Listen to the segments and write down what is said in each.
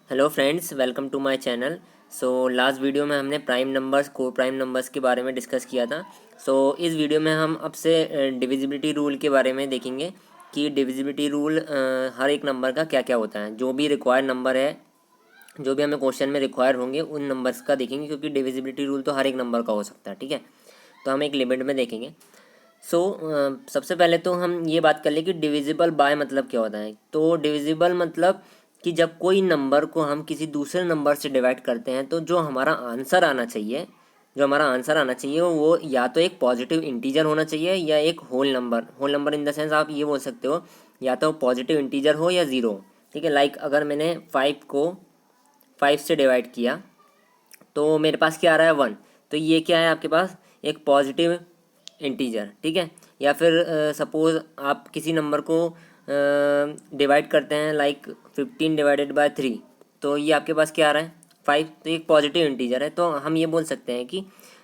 Hello friends, welcome to my channel. Last video में हमने prime numbers, को prime numbers के बारे में डिस्कस किया था। इस वीडियो में हम अब से डिविजिबिलिटी रूल के बारे में देखेंगे कि डिविजिबिलिटी रूल हर एक नंबर का क्या क्या होता है। जो भी रिक्वायर्ड नंबर है, जो भी हमें क्वेश्चन में रिक्वायर होंगे, उन नंबर्स का देखेंगे, क्योंकि डिविजिबिलिटी रूल तो हर एक नंबर का हो सकता है। ठीक है, तो हम एक लिमिट में देखेंगे। सबसे पहले तो हम ये बात कर लें कि डिविजिबल बाय मतलब क्या होता है। तो डिविजिबल मतलब कि जब कोई नंबर को हम किसी दूसरे नंबर से डिवाइड करते हैं, तो जो हमारा आंसर आना चाहिए, वो या तो एक पॉजिटिव इंटीजर होना चाहिए या एक whole number in the sense आप ये बोल सकते हो, या तो पॉजिटिव इंटीजर हो या ज़ीरो। ठीक है, लाइक अगर मैंने 5 को 5 से डिवाइड किया तो मेरे पास क्या आ रहा है, 1। तो ये क्या है आपके पास, एक पॉजिटिव इंटीजर। ठीक है, या फिर सपोज़ आप किसी नंबर को डिवाइड करते हैं, लाइक 15 डिवाइडेड बाय 3, तो ये आपके पास क्या आ रहा है, 5। तो एक पॉजिटिव इंटीजर है। तो हम ये बोल सकते हैं कि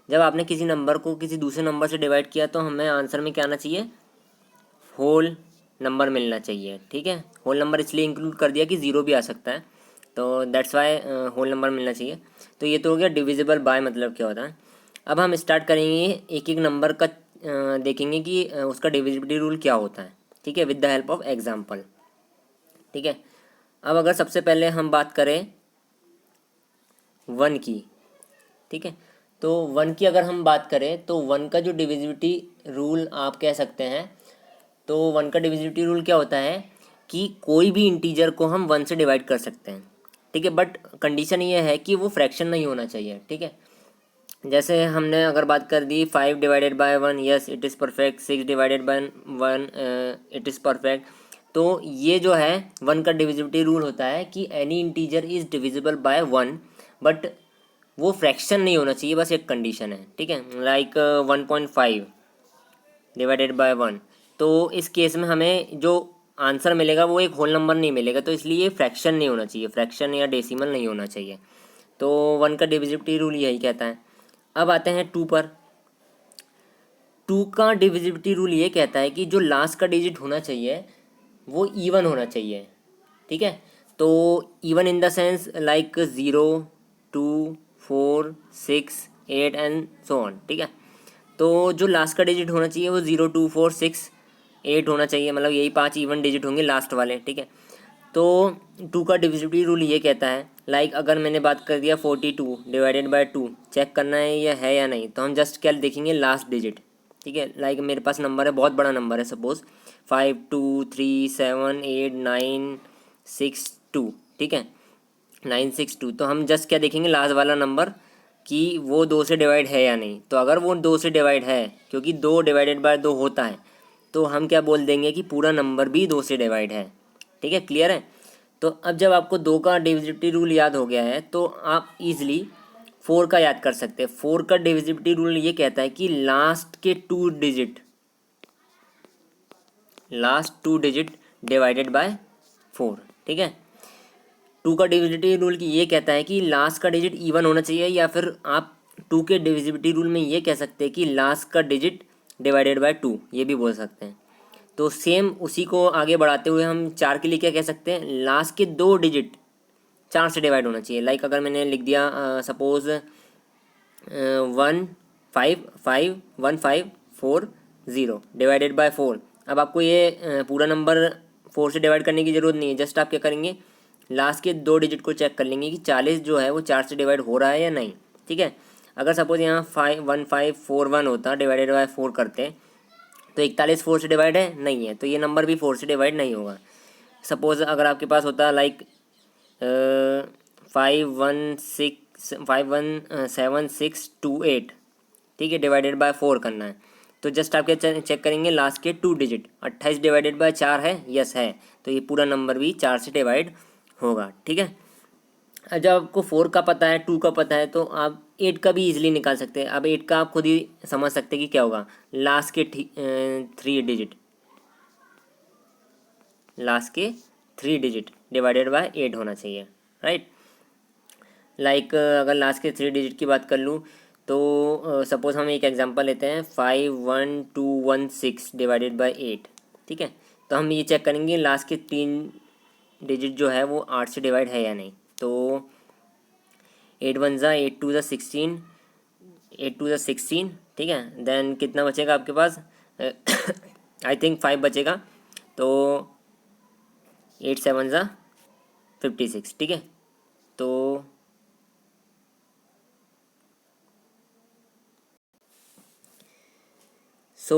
जब आपने किसी नंबर को किसी दूसरे नंबर से डिवाइड किया, तो हमें आंसर में क्या आना चाहिए, होल नंबर मिलना चाहिए। ठीक है, होल नंबर इसलिए इंक्लूड कर दिया कि ज़ीरो भी आ सकता है, तो दैट्स वाई होल नंबर मिलना चाहिए। तो ये तो हो गया डिविजिबल बाय मतलब क्या होता है। अब हम स्टार्ट करेंगे, एक एक नंबर का देखेंगे कि उसका डिविजिबिलिटी रूल क्या होता है। ठीक है, with the help of example. ठीक है, अब अगर सबसे पहले हम बात करें 1 की। ठीक है, तो 1 की अगर हम बात करें, तो 1 का जो डिविजिबिलिटी रूल आप कह सकते हैं, तो 1 का डिविजिबिलिटी रूल क्या होता है कि कोई भी इंटीजर को हम 1 से डिवाइड कर सकते हैं। ठीक है, बट कंडीशन ये है कि वो फ्रैक्शन नहीं होना चाहिए। ठीक है, जैसे हमने अगर बात कर दी 5 divided by 1, yes it is perfect. 6 divided by 1, it is perfect. तो ये जो है 1 का डिविजिबिलिटी रूल होता है कि any integer is divisible by 1, but वो फ्रैक्शन नहीं होना चाहिए, बस एक कंडीशन है। ठीक है, लाइक 1.5 डिवाइडेड बाय 1। तो इस केस में हमें जो आंसर मिलेगा वो एक होल नंबर नहीं मिलेगा, तो इसलिए फ्रैक्शन नहीं होना चाहिए, फ्रैक्शन या डेसिमल नहीं होना चाहिए। तो 1 का डिविजिबिलिटी रूल यही कहता है। अब आते हैं 2 पर। 2 का डिविजिबिलिटी रूल ये कहता है कि जो लास्ट का डिजिट होना चाहिए वो इवन होना चाहिए। ठीक है, तो even in the sense like 0, 2, 4, 6, 8 and so on. ठीक है, तो जो लास्ट का डिजिट होना चाहिए वो 0, 2, 4, 6, 8 होना चाहिए, मतलब यही 5 इवन डिजिट होंगे लास्ट वाले। ठीक है, तो 2 का डिविजिबिलिटी रूल ये कहता है, लाइक अगर मैंने बात कर दिया 42 डिवाइडेड बाय 2, चेक करना है ये है या नहीं, तो हम जस्ट क्या देखेंगे, लास्ट डिजिट। ठीक है, लाइक मेरे पास नंबर है, बहुत बड़ा नंबर है, सपोज 52378962। ठीक है, 962। तो हम जस्ट क्या देखेंगे, लास्ट वाला नंबर कि वो 2 से डिवाइड है या नहीं। तो अगर वो 2 से डिवाइड है, क्योंकि 2 डिवाइडेड बाय 2 होता है, तो हम क्या बोल देंगे कि पूरा नंबर भी 2 से डिवाइड है। ठीक है, क्लियर है। तो अब जब आपको 2 का डिविजिबिलिटी रूल याद हो गया है, तो आप इजीली 4 का याद कर सकते हैं। 4 का डिविजिबिलिटी रूल ये कहता है कि last two digit divided by 4। ठीक है, 2 का डिविजिबिलिटी रूल की ये कहता है कि लास्ट का डिजिट इवन होना चाहिए, या फिर आप 2 के डिविजिबिलिटी रूल में ये कह सकते हैं कि लास्ट का डिजिट डिवाइडेड बाय 2, ये भी बोल सकते हैं। तो सेम उसी को आगे बढ़ाते हुए हम 4 के लिए क्या कह सकते हैं, लास्ट के 2 डिजिट 4 से डिवाइड होना चाहिए। लाइक अगर मैंने लिख दिया सपोज 1551540 डिवाइडेड बाय 4। अब आपको ये पूरा नंबर 4 से डिवाइड करने की ज़रूरत नहीं है, जस्ट आप क्या करेंगे, लास्ट के 2 डिजिट को चेक कर लेंगे कि 40 जो है वो 4 से डिवाइड हो रहा है या नहीं। ठीक है, अगर सपोज यहाँ 51541 होता, डिवाइडेड बाय 4 करते, तो 41 4 से डिवाइड है, नहीं है, तो ये नंबर भी 4 से डिवाइड नहीं होगा। सपोज़ अगर आपके पास होता लाइक 5176 ठीक है, डिवाइडेड बाय 4 करना है, तो जस्ट आप क्या चेक करेंगे, लास्ट के 2 डिजिट 28 डिवाइडेड बाय 4 है, यस है, तो ये पूरा नंबर भी 4 से डिवाइड होगा। ठीक है, जब आपको 4 का पता है, 2 का पता है, तो आप 8 का भी इजीली निकाल सकते हैं। अब 8 का आप खुद ही समझ सकते हैं कि क्या होगा, लास्ट के 3 डिजिट डिवाइडेड बाय 8 होना चाहिए, राइट। लाइक अगर लास्ट के 3 डिजिट की बात कर लूँ, तो सपोज़ हम एक एग्जांपल लेते हैं 51216 डिवाइडेड बाय 8। ठीक है, तो हम ये चेक करेंगे लास्ट के 3 डिजिट जो है वो 8 से डिवाइड है या नहीं। तो 8 वन ज़ा 8 टू ज़ा 16, 8 टू ज़ा 16, ठीक है। देन कितना बचेगा आपके पास, आई थिंक 5 बचेगा, तो 8 सेवन ज़ा 56, ठीक है। तो सो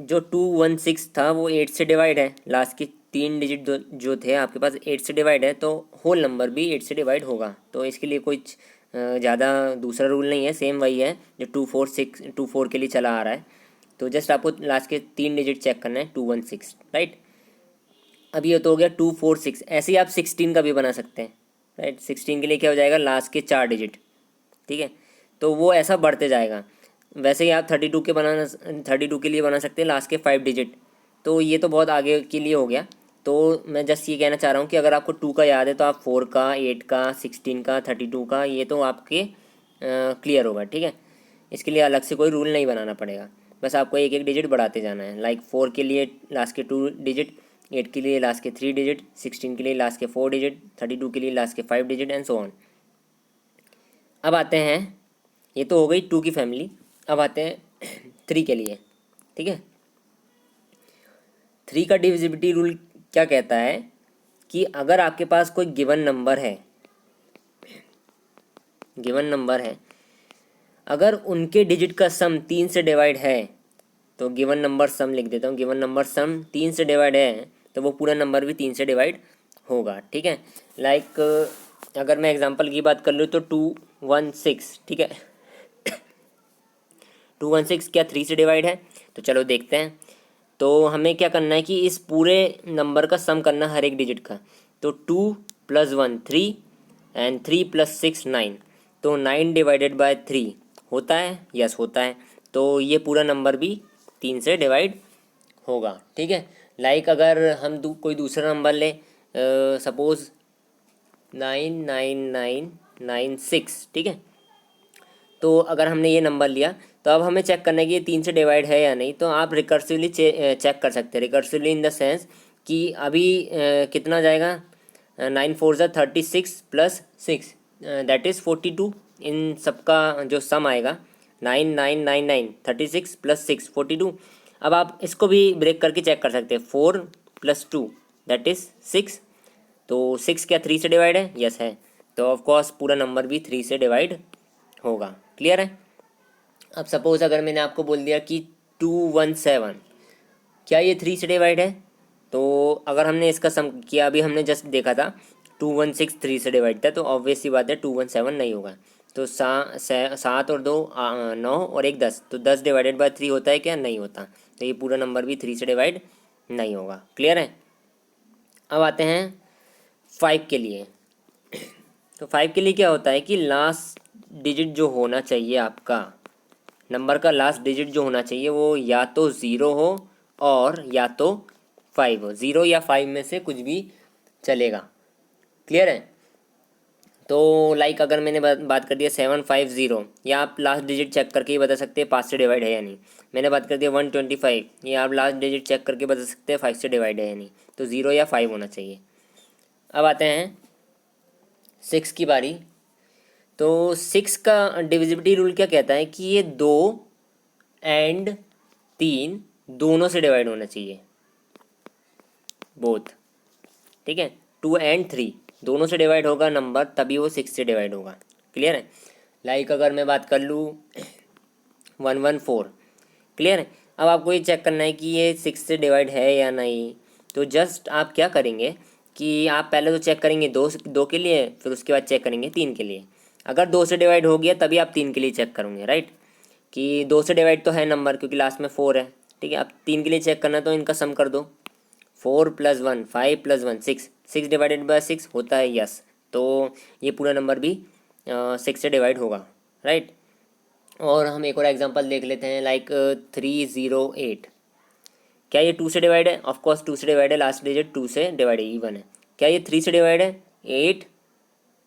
जो 216 था वो 8 से डिवाइड है, लास्ट के 3 डिजिट जो थे आपके पास 8 से डिवाइड है, तो होल नंबर भी 8 से डिवाइड होगा। तो इसके लिए कोई ज़्यादा दूसरा रूल नहीं है, सेम वही है जो 2 4 के लिए चला आ रहा है। तो जस्ट आपको लास्ट के 3 डिजिट चेक करना है, 216, राइट। अब ये तो हो गया 246। ऐसे ही आप 16 का भी बना सकते हैं, राइट। 16 के लिए क्या हो जाएगा, लास्ट के 4 डिजिट, ठीक है। तो वो ऐसा बढ़ते जाएगा। वैसे ही आप 32 के लिए बना सकते हैं लास्ट के 5 डिजिट। तो ये तो बहुत आगे के लिए हो गया। तो मैं जस्ट ये कहना चाह रहा हूँ कि अगर आपको 2 का याद है तो आप 4 का, 8 का, 16 का, 32 का, ये तो आपके क्लियर होगा, ठीक है। इसके लिए अलग से कोई रूल नहीं बनाना पड़ेगा, बस आपको एक एक डिजिट बढ़ाते जाना है। लाइक 4 के लिए लास्ट के 2 डिजिट, 8 के लिए लास्ट के 3 डिजिट, 16 के लिए लास्ट के 4 डिजिट, 32 के लिए लास्ट के 5 डिजिट, एंड सो ऑन। अब आते हैं, ये तो हो गई 2 की फैमिली। अब आते हैं 3 के लिए, ठीक है। 3 का डिविजिबिलिटी रूल क्या कहता है कि अगर आपके पास कोई गिवन नंबर है, अगर उनके डिजिट का सम 3 से डिवाइड है, तो गिवन नंबर सम लिख देता हूँ, गिवन नंबर सम 3 से डिवाइड है, तो वो पूरा नंबर भी 3 से डिवाइड होगा, ठीक है। लाइक अगर मैं एग्जांपल की बात कर लूँ तो 216, ठीक है। 216 क्या 3 से डिवाइड है? तो चलो देखते हैं। तो हमें क्या करना है कि इस पूरे नंबर का सम करना हर एक डिजिट का। तो 2 + 1 3 एंड 3 + 6 9, तो 9 डिवाइडेड बाय 3 होता है, यस होता है। तो ये पूरा नंबर भी 3 से डिवाइड होगा, ठीक है। लाइक अगर हम कोई दूसरा नंबर ले, सपोज 99996, ठीक है। तो अगर हमने ये नंबर लिया, तो अब हमें चेक करना है कि ये 3 से डिवाइड है या नहीं। तो आप रिकर्सिवली चेक कर सकते हैं, रिकर्सिवली इन द सेंस कि अभी कितना जाएगा, 9 4 ज़ा 36 + 6 दैट इज़ 42। इन सबका जो सम आएगा 9999, 36 + 6 42। अब आप इसको भी ब्रेक करके चेक कर सकते हैं, 4 + 2 दैट इज़ 6। तो 6 क्या 3 से डिवाइड है? यस है। तो ऑफकोर्स पूरा नंबर भी 3 से डिवाइड होगा, क्लियर है। अब सपोज अगर मैंने आपको बोल दिया कि 217, क्या ये 3 से डिवाइड है? तो अगर हमने इसका सम किया, अभी हमने जस्ट देखा था 216 3 से डिवाइड था, तो ऑब्वियस सी बात है 217 नहीं होगा। तो 7 और 2 9 और 1 10, तो 10 डिवाइडेड बाय 3 होता है क्या? नहीं होता। तो ये पूरा नंबर भी 3 से डिवाइड नहीं होगा, क्लियर है। अब आते हैं 5 के लिए। तो 5 के लिए क्या होता है कि लास्ट डिजिट जो होना चाहिए आपका, नंबर का लास्ट डिजिट जो होना चाहिए वो या तो 0 हो और या तो 5 हो। 0 या 5 में से कुछ भी चलेगा, क्लियर है। तो लाइक अगर मैंने बात कर दिया 750, या आप लास्ट डिजिट चेक करके ही बता सकते हैं 5 से डिवाइड है या नहीं। मैंने बात कर दिया 125, ये आप लास्ट डिजिट चेक करके बता सकते हैं 5 से डिवाइड है या नहीं। तो 0 या 5 होना चाहिए। अब आते हैं 6 की बारी। तो 6 का डिविजिबिलिटी रूल क्या कहता है कि ये 2 एंड 3 दोनों से डिवाइड होना चाहिए, बोथ, ठीक है। 2 एंड 3 दोनों से डिवाइड होगा नंबर, तभी वो 6 से डिवाइड होगा, क्लियर है। लाइक अगर मैं बात कर लूँ 114, क्लियर है। अब आपको ये चेक करना है कि ये 6 से डिवाइड है या नहीं। तो जस्ट आप क्या करेंगे कि आप पहले तो चेक करेंगे दो के लिए, फिर उसके बाद चेक करेंगे 3 के लिए। अगर 2 से डिवाइड हो गया तभी आप 3 के लिए चेक करोगे, राइट। कि 2 से डिवाइड तो है नंबर, क्योंकि लास्ट में 4 है, ठीक है। अब 3 के लिए चेक करना, तो इनका सम कर दो। 4 + 1 5 + 1 6, 6 डिवाइडेड बाय 6 होता है, यस। तो ये पूरा नंबर भी 6 से डिवाइड होगा, राइट। और हम एक और एग्जांपल देख लेते हैं, लाइक 308। क्या ये 2 से डिवाइड है? ऑफकोर्स 2 से डिवाइड है, लास्ट डिजिट 2 से डिवाइड है, इवन है। क्या ये 3 से डिवाइड है? 8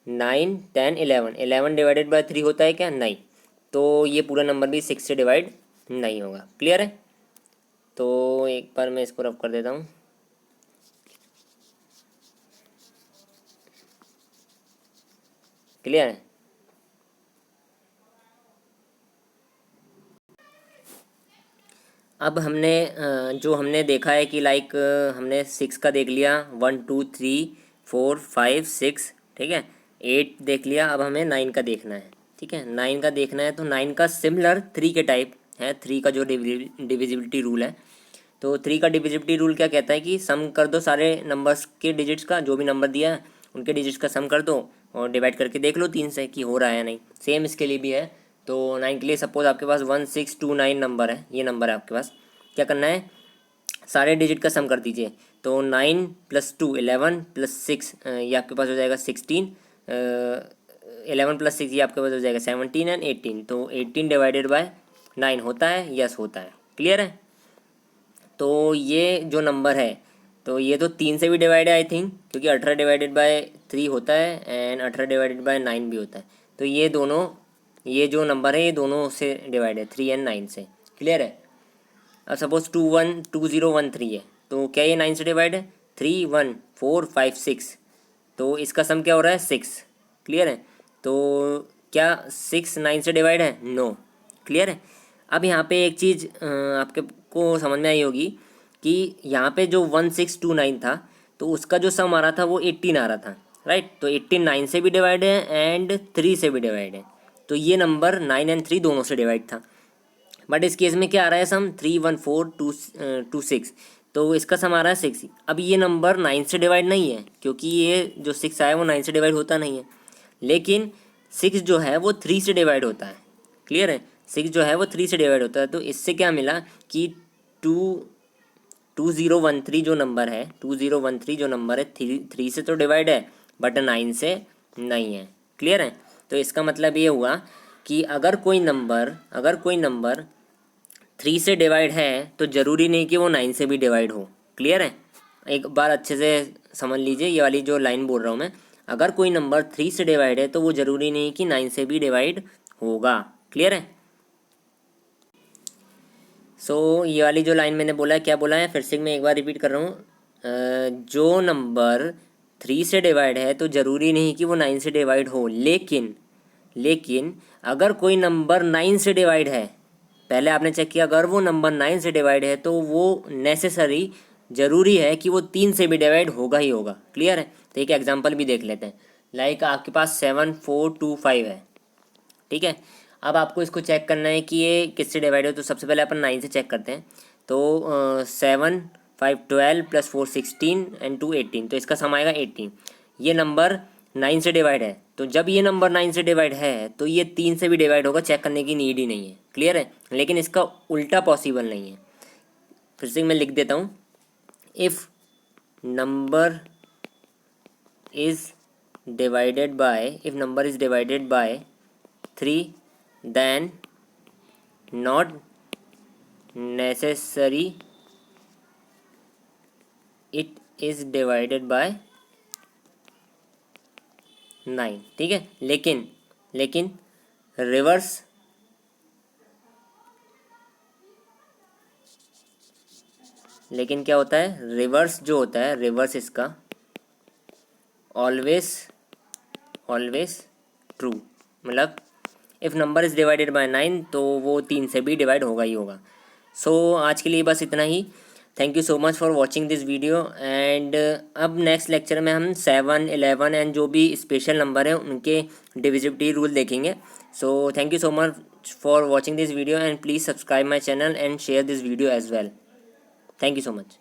9 10 11, 11 डिवाइडेड बाय 3 होता है क्या? नहीं। तो ये पूरा नंबर भी 6 से डिवाइड नहीं होगा, क्लियर है। तो एक बार मैं इसको रफ कर देता हूँ। क्लियर है। अब हमने जो हमने देखा है कि लाइक हमने 6 का देख लिया, 1 2 3 4 5 6, ठीक है, 8 देख लिया। अब हमें 9 का देखना है, ठीक है, 9 का देखना है। तो 9 का सिमिलर 3 के टाइप है, 3 का जो डिविजिबिलिटी रूल है। तो 3 का डिविजिबिलिटी रूल क्या कहता है कि सम कर दो सारे नंबर्स के डिजिट्स का, जो भी नंबर दिया है उनके डिजिट्स का सम कर दो और डिवाइड करके देख लो 3 से कि हो रहा है या नहीं। सेम इसके लिए भी है। तो 9 के लिए सपोज आपके पास 1629 नंबर है, ये नंबर है आपके पास। क्या करना है, सारे डिजिट का सम कर दीजिए। तो 9 + 2 11 + 6 ये आपके पास हो जाएगा 16, 11 + 6 ये आपके पास हो जाएगा 17 एंड 18। तो 18 डिवाइडेड बाय 9 होता है, यस होता है। क्लियर है। तो ये जो नंबर है, तो ये तो 3 से भी डिवाइड है आई थिंक, क्योंकि 18 डिवाइडेड बाय 3 होता है एंड 18 डिवाइडेड बाय 9 भी होता है। तो ये दोनों, ये जो नंबर है ये दोनों से डिवाइड है, 3 एंड 9 से। क्लियर है। अब सपोज 2013 है, तो क्या ये 9 से डिवाइड है? 3 1 4 5 6, तो इसका सम क्या हो रहा है? 6। क्लियर है। तो क्या 6 9 से डिवाइड है? नो। क्लियर है। अब यहाँ पे एक चीज़ आपके को समझ में आई होगी कि यहाँ पे जो 1629 था, तो उसका जो सम आ रहा था वो 18 आ रहा था, राइट। तो 18 9 से भी डिवाइड है एंड 3 से भी डिवाइड है। तो ये नंबर 9 एंड 3 दोनों से डिवाइड था। बट इस केस में क्या आ रहा है सम? 3 1 4 2 6, तो इसका सम आ रहा है 6। अब ये नंबर 9 से डिवाइड नहीं है, क्योंकि ये जो 6 आया वो 9 से डिवाइड होता नहीं है। लेकिन 6 जो है वो 3 से डिवाइड होता है। क्लियर है। 6 जो है वो 3 से डिवाइड होता है। तो इससे क्या मिला कि 2013 जो नंबर है, 2013 जो नंबर है 3 से तो डिवाइड है बट 9 से नहीं है। क्लियर है। तो इसका मतलब ये हुआ कि अगर कोई नंबर 3 से डिवाइड है तो ज़रूरी नहीं कि वो 9 से भी डिवाइड हो। क्लियर है। एक बार अच्छे से समझ लीजिए ये वाली जो लाइन बोल रहा हूँ मैं, अगर कोई नंबर 3 से डिवाइड है तो वो ज़रूरी नहीं कि 9 से भी डिवाइड होगा। क्लियर है। सो ये वाली जो लाइन मैंने बोला है, क्या बोला है, फिर से मैं एक बार रिपीट कर रहा हूँ। जो नंबर 3 से डिवाइड है तो ज़रूरी नहीं कि वो 9 से डिवाइड हो, लेकिन अगर कोई नंबर 9 से डिवाइड है, पहले आपने चेक किया, अगर वो नंबर 9 से डिवाइड है तो वो नेसेसरी, ज़रूरी है कि वो 3 से भी डिवाइड होगा ही होगा। क्लियर है। तो एक एग्जांपल भी देख लेते हैं। लाइक आपके पास 7 4 2 5 है, ठीक है। अब आपको इसको चेक करना है कि ये किससे डिवाइड हो। तो सबसे पहले अपन 9 से चेक करते हैं। तो 7 5 12 + 4 16 एंड 2 18, तो इसका सम आएगा 18। ये नंबर 9 से डिवाइड है, तो जब ये नंबर 9 से डिवाइड है तो ये 3 से भी डिवाइड होगा, चेक करने की नीड ही नहीं है। क्लियर है। लेकिन इसका उल्टा पॉसिबल नहीं है। फिर से मैं लिख देता हूँ। If number is divided by 3, then not necessary it is divided by 9। ठीक है। लेकिन रिवर्स लेकिन क्या होता है, रिवर्स जो होता है, रिवर्स इसका ऑलवेज ट्रू। मतलब if number is divided by 9 तो वो 3 से भी डिवाइड होगा ही होगा। सो आज के लिए बस इतना ही। Thank you so much for watching this video. And अब नेक्स्ट लेक्चर में हम 7 11 एंड जो भी स्पेशल नंबर हैं उनके डिविजिबिलिटी रूल देखेंगे। So thank you so much for watching this video and please subscribe my channel and share this video as well. Thank you so much.